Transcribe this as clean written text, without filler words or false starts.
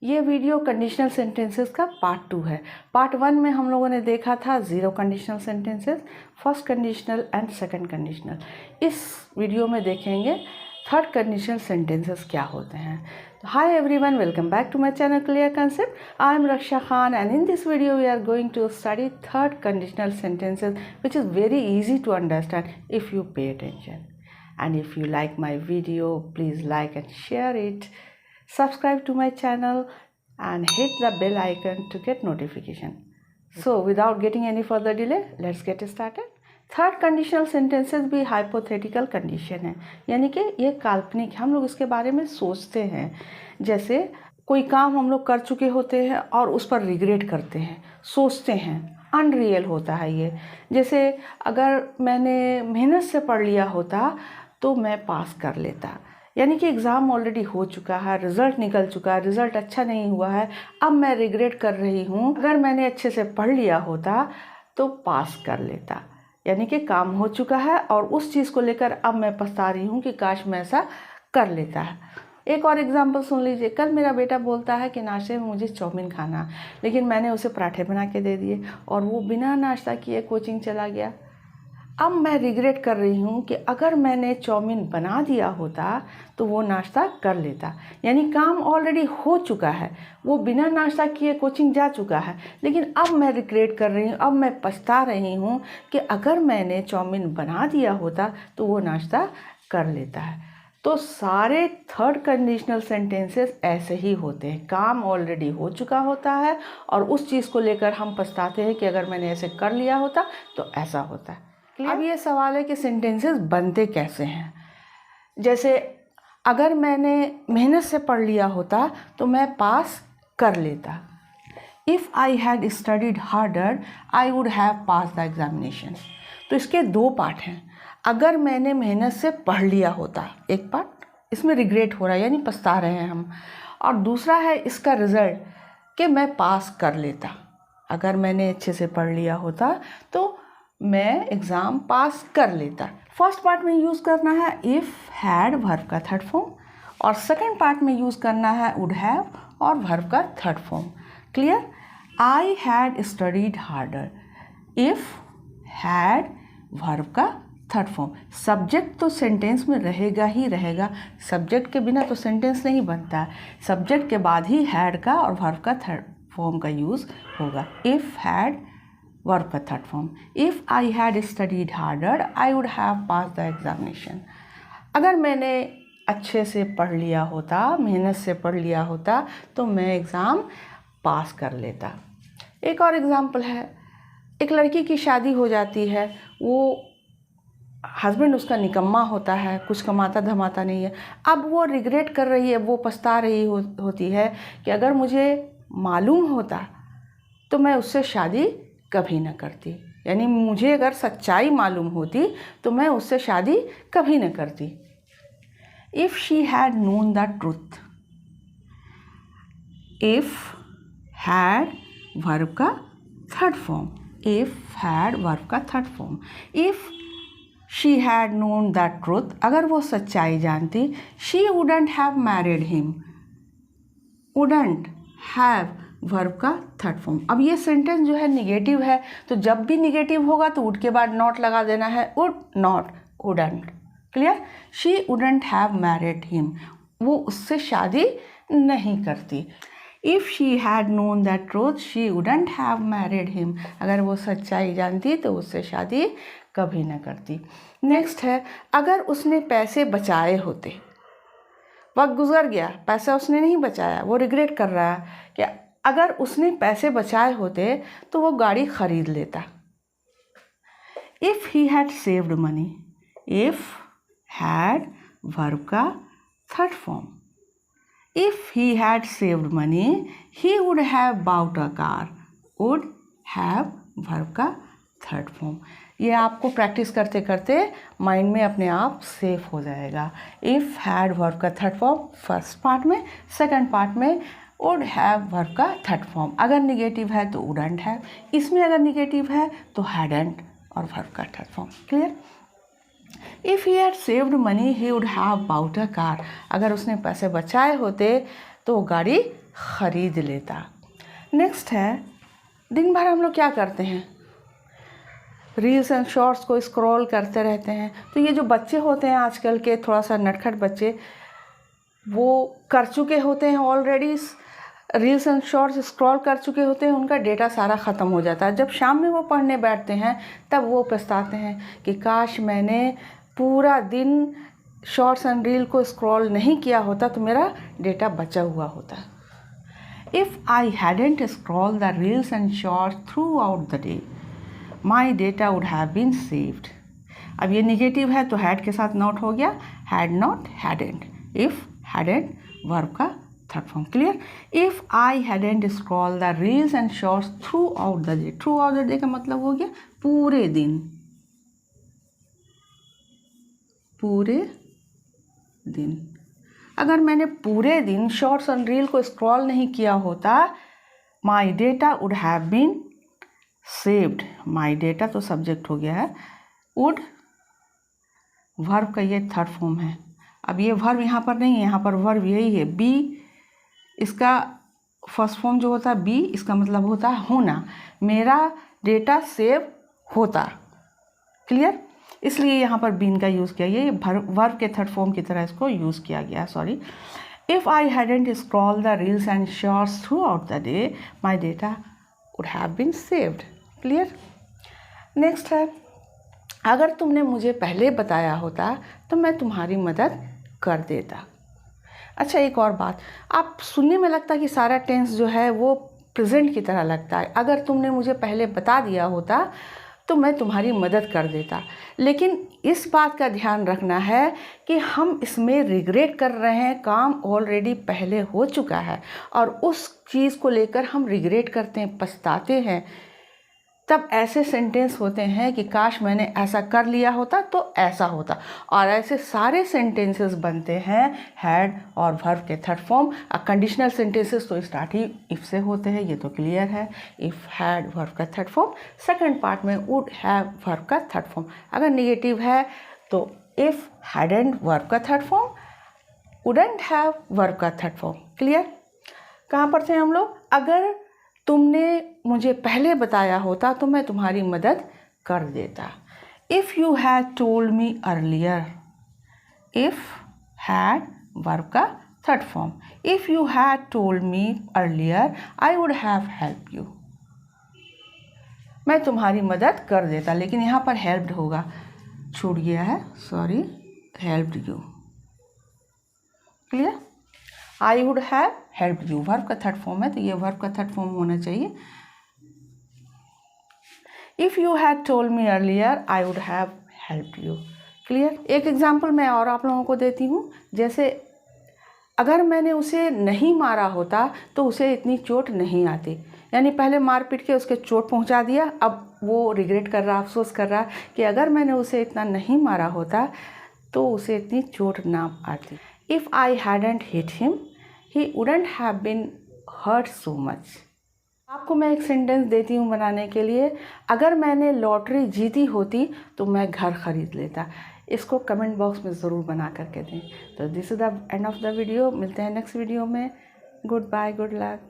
ये video conditional sentences का part 2 है। पार्ट 1 में हम लोगों ने देखा था 0 conditional sentences, first conditional and second conditional. इस वीडियो में देखेंगे थर्ड कंडीशनल सेंटेंसेस क्या होते हैं। Hi everyone, welcome back to my channel clear concept. I am Raksha Khan and in this video we are going to study third conditional sentences which is very easy to understand if you pay attention. And if you like my video, please like and share it. Subscribe to my channel and hit the bell icon to get notification. So without getting any further delay, let's get started. Third conditional sentences भी hypothetical condition है, यानी कि ये काल्पनिक, हम लोग इसके बारे में सोचते हैं। जैसे कोई काम हम लोग कर चुके होते हैं और उस पर रिग्रेट करते हैं, सोचते हैं, अनरियल होता है ये। जैसे अगर मैंने मेहनत से पढ़ लिया होता तो मैं पास कर लेता, यानी कि एग्ज़ाम ऑलरेडी हो चुका है, रिज़ल्ट निकल चुका है, रिज़ल्ट अच्छा नहीं हुआ है, अब मैं रिग्रेट कर रही हूँ, अगर मैंने अच्छे से पढ़ लिया होता तो पास कर लेता। यानी कि काम हो चुका है और उस चीज़ को लेकर अब मैं पछता रही हूँ कि काश मैं ऐसा कर लेता है। एक और एग्जांपल सुन लीजिए। कल मेरा बेटा बोलता है कि नाश्ते में मुझे चाउमीन खाना, लेकिन मैंने उसे पराठे बना के दे दिए और वो बिना नाश्ता किए कोचिंग चला गया। अब मैं रिग्रेट कर रही हूँ कि अगर मैंने चाउमीन बना दिया होता तो वो नाश्ता कर लेता। यानी काम ऑलरेडी हो चुका है, वो बिना नाश्ता किए कोचिंग जा चुका है, लेकिन अब मैं रिग्रेट कर रही हूँ, अब मैं पछता रही हूँ कि अगर मैंने चाउमीन बना दिया होता तो वो नाश्ता कर लेता है। तो सारे थर्ड कंडीशनल सेंटेंसेस ऐसे ही होते हैं। काम ऑलरेडी हो चुका होता है और उस चीज़ को लेकर हम पछताते हैं कि अगर मैंने ऐसे कर लिया होता तो ऐसा होता है। अब ये सवाल है कि सेंटेंसेस बनते कैसे हैं। जैसे अगर मैंने मेहनत से पढ़ लिया होता तो मैं पास कर लेता। If I had studied harder I would have pass the examination. तो इसके दो पार्ट हैं। अगर मैंने मेहनत से पढ़ लिया होता, एक पार्ट इसमें रिग्रेट हो रहा है, यानी पछता रहे हैं हम, और दूसरा है इसका रिजल्ट कि मैं पास कर लेता। अगर मैंने अच्छे से पढ़ लिया होता तो मैं एग्ज़ाम पास कर लेता। फर्स्ट पार्ट में यूज़ करना है इफ़ हैड वर्ब का थर्ड फॉर्म, और सेकंड पार्ट में यूज़ करना है वुड हैव और वर्ब का third form. Clear? I had studied harder, if had verb का थर्ड फॉर्म। सब्जेक्ट तो सेंटेंस में रहेगा ही रहेगा, सब्जेक्ट के बिना तो सेंटेंस नहीं बनता है। सब्जेक्ट के बाद ही हैड का और वर्ब का थर्ड फॉर्म का यूज़ होगा। इफ़ हैड वर्ब का third form. If I had studied harder I would have pass the examination. अगर मैंने अच्छे से पढ़ लिया होता, मेहनत से पढ़ लिया होता तो मैं एग्ज़ाम पास कर लेता। एक और एग्ज़ाम्पल है, एक लड़की की शादी हो जाती है, वो हस्बैंड उसका निकम्मा होता है, कुछ कमाता धमाता नहीं है। अब वो रिग्रेट कर रही है, वो पछता रही होती है कि अगर मुझे मालूम होता तो मैं उससे शादी कभी न करती। यानी मुझे अगर सच्चाई मालूम होती तो मैं उससे शादी कभी न करती। If she had known the truth. If had verb का third form. If had verb का third form. If she had known the truth, अगर वो सच्चाई जानती, she wouldn't have married him. Wouldn't have verb का थर्ड फॉर्म। अब ये sentence जो है निगेटिव है, तो जब भी निगेटिव होगा तो वुड के बाद नॉट लगा देना है, would not, wouldn't. Clear? She wouldn't have married him, वो उससे शादी नहीं करती। If she had known that truth she wouldn't have married him, अगर वो सच्चाई जानती तो उससे शादी कभी ना करती। नेक्स्ट है, अगर उसने पैसे बचाए होते। वक्त गुजर गया, पैसा उसने नहीं बचाया, वो रिग्रेट कर रहा है कि अगर उसने पैसे बचाए होते तो वो गाड़ी खरीद लेता। If he had saved money. If had verb का third form. If he had saved money he would have bought a car. Would have verb का थर्ड फॉर्म। ये आपको प्रैक्टिस करते करते माइंड में अपने आप सेफ हो जाएगा। इफ़ हैड वर्ब का थर्ड फॉर्म फर्स्ट पार्ट में, सेकंड पार्ट में वुड हैव वर्ब का थर्ड फॉर्म। अगर निगेटिव है तो वुडंट हैव, इसमें अगर निगेटिव है तो हैडंट और वर्ब का third form. Clear? If he had saved money he would have bought a car, अगर उसने पैसे बचाए होते तो वो गाड़ी ख़रीद लेता। नेक्स्ट है, दिन भर हम लोग क्या करते हैं, रील्स एंड शॉर्ट्स को स्क्रॉल करते रहते हैं। तो ये जो बच्चे होते हैं आजकल के थोड़ा सा नटखट बच्चे, वो कर चुके होते हैं already, reels and shorts scroll कर चुके होते हैं, उनका डेटा सारा ख़त्म हो जाता है। जब शाम में वो पढ़ने बैठते हैं तब वो पछताते हैं कि काश मैंने पूरा दिन शॉर्ट्स एंड रील को स्क्रॉल नहीं किया होता तो मेरा डेटा बचा हुआ होता। If I hadn't scroll the reels and shorts throughout the day my data would have been saved. अब ये निगेटिव है तो हैड के साथ नोट हो गया, had not, hadn't. If, hadn't, verb का third form. Clear? If I hadn't scroll the reels and shorts throughout the day, throughout the day का मतलब हो गया पूरे दिन, पूरे दिन। अगर मैंने पूरे दिन शॉर्ट्स एंड रील को स्क्रॉल नहीं किया होता, my data would have been saved. My data तो सब्जेक्ट हो गया है, वुड वर्ब का ये थर्ड फॉर्म है। अब ये वर्ब यहाँ पर नहीं है, यहाँ पर वर्ब यही है, बी इसका फर्स्ट फॉर्म जो होता है बी, इसका मतलब होता है होना, मेरा डेटा सेव होता। क्लियर? इसलिए यहाँ पर बीन का यूज़ किया, ये वर्ब के थर्ड फॉर्म की तरह इसको यूज़ किया गया। Sorry. If I hadn't scroll the reels and shorts throughout the day my data would have been saved. Clear? Next है, अगर तुमने मुझे पहले बताया होता तो मैं तुम्हारी मदद कर देता। अच्छा, एक और बात, आप सुनने में लगता है कि सारा टेंस जो है वो प्रेजेंट की तरह लगता है। अगर तुमने मुझे पहले बता दिया होता तो मैं तुम्हारी मदद कर देता, लेकिन इस बात का ध्यान रखना है कि हम इसमें रिग्रेट कर रहे हैं, काम ऑलरेडी पहले हो चुका है और उस चीज़ को लेकर हम रिग्रेट करते हैं, पछताते हैं। तब ऐसे सेंटेंस होते हैं कि काश मैंने ऐसा कर लिया होता तो ऐसा होता, और ऐसे सारे सेंटेंसेस बनते हैं हैड और वर्ब के थर्ड फॉर्म। कंडीशनल सेंटेंसेस तो स्टार्ट ही इफ़ से होते हैं, ये तो क्लियर है। इफ़, हैड, वर्ब का थर्ड फॉर्म। सेकंड पार्ट में वुड, हैव, वर्ब का थर्ड फॉर्म। अगर नेगेटिव है तो इफ़, हैडेंट, वर्ब का third form, wouldn't have, verb का थर्ड फॉर्म। क्लियर? कहाँ पर थे हम लोग? अगर तुमने मुझे पहले बताया होता तो मैं तुम्हारी मदद कर देता। If you had told me earlier, if, had, verb का third form. If you had told me earlier I would have help you. मैं तुम्हारी मदद कर देता, लेकिन यहाँ पर हेल्प्ड होगा, छूट गया है, sorry, helped you. Clear? I would have helped you verb का थर्ड फॉर्म है, तो ये वर्ब का थर्ड फॉर्म होना चाहिए। If you had told me earlier I would have helped you. Clear? एक एग्जाम्पल मैं और आप लोगों को देती हूँ। जैसे अगर मैंने उसे नहीं मारा होता तो उसे इतनी चोट नहीं आती, यानी पहले मार पीट के उसके चोट पहुँचा दिया, अब वो रिग्रेट कर रहा, अफसोस कर रहा कि अगर मैंने उसे इतना नहीं मारा होता तो उसे इतनी चोट ना आती। If I hadn't hit him he wouldn't have been hurt so much। आपको मैं एक सेंटेंस देती हूँ बनाने के लिए, अगर मैंने लॉटरी जीती होती तो मैं घर खरीद लेता। इसको कमेंट बॉक्स में ज़रूर बना करके दें। तो this is the end of the video. मिलते हैं नेक्स्ट वीडियो में। Goodbye, good luck.